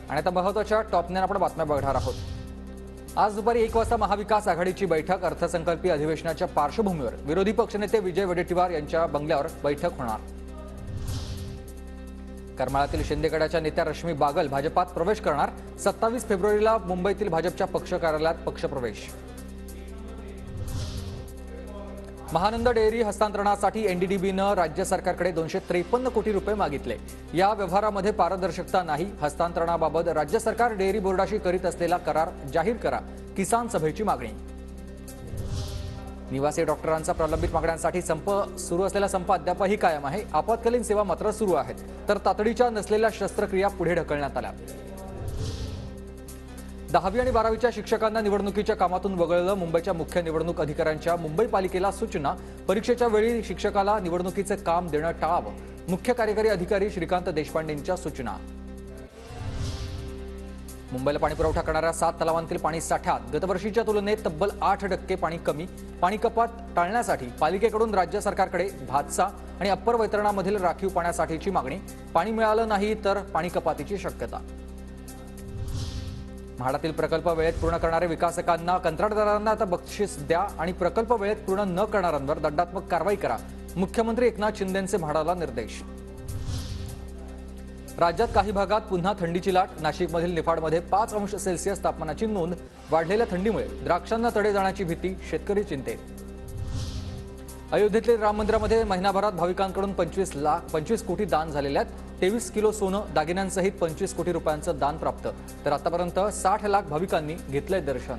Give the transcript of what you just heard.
आणि आता महत्त्वाच्या टॉप 9 आपण बातम्या बघणार आहोत। आज दुपारी 1 वाजता महाविकास आघाडीची बैठक अर्थसंकल्पीय अधिवेशनाच्या पार्श्वभूमीवर विरोधी पक्षनेते विजय वडेट्टीवार यांच्या बंगल्यावर बैठक होणार। करमाळातील शिंदेगडाच्या नेत्या रश्मी बागल भाजपात प्रवेश करणार। 27 फेब्रुवारीला मुंबईतील भाजपच्या पक्ष कार्यालयात पक्षप्रवेश। महानंद डेअरी हस्तांतरणासाठी एनडीडीबीने राज्य सरकारकडे 253 कोटी रुपये मागितले। या व्यवहारामध्ये पारदर्शकता नाही। हस्तांतरणाबाबत राज्य सरकार डेअरी बोर्डाशी करीत असलेला करार जाहीर करा, किसान सभेची मागणी। निवासी डॉक्टरांचा प्रलंबित मागण्यांसाठी सुरू असलेला संप अद्यापही कायम आहे। आपत्कालीन सेवा मात्र सुरू आहेत, तर तातडीच्या नसलेल्या शस्त्रक्रिया पुढे ढकलण्यात आल्या। 10वी आणि 12वीच्या शिक्षकांना निवडणुकीच्या कामातून वगळलं। मुंबईच्या मुख्य निवडणूक अधिकाऱ्यांच्या मुंबई पालिकेला सूचना। परीक्षेच्या वेळी शिक्षकाला निवडणुकीचे काम देणं टाळावं। मुख्य कार्यकारी अधिकारी श्रीकांत देशपांडेंच्या सूचना। मुंबईला पाणीपुरवठा करणाऱ्या 7 तलावांतील पाणी साठ्यात गतवर्षीच्या तुलनेत तब्बल 8% पाणी कमी। पाणी कपात टाळण्यासाठी पालिकेकडून राज्य सरकारकडे भातसा आणि अप्पर वैतरणामधील राखीव पाण्यासाठीची मागणी। पाणी मिळालं नाही तर पाणी कपातीची शक्यता। म्हाडातील प्रकल्प वेळेत पूर्ण करणारे विकासकांना कंत्राटदारांना आता बक्षीस द्या आणि प्रकल्प वेळेत पूर्ण न करणाऱ्यांवर दंडात्मक कारवाई करा। मुख्यमंत्री एकनाथ शिंदेंचे म्हाडाला निर्देश। राज्यात काही भागात पुन्हा थंडीची लाट। नाशिकमधील निफाडमध्ये 5 अंश सेल्सिअस तापमानाची नोंद। वाढलेल्या थंडीमुळे द्राक्षांना तडे जाण्याची भीती, शेतकरी चिंतेत। अयोध्येतील राम मंदिरामध्ये महिनाभरात भाविकांकडून 25 कोटी दान झालेले आहेत। 23 किलो सोनं दागिन्यांसहित 25 कोटी रुपयांचं दान प्राप्त, तर आतापर्यंत 60 लाख भाविकांनी घेतलंय दर्शन।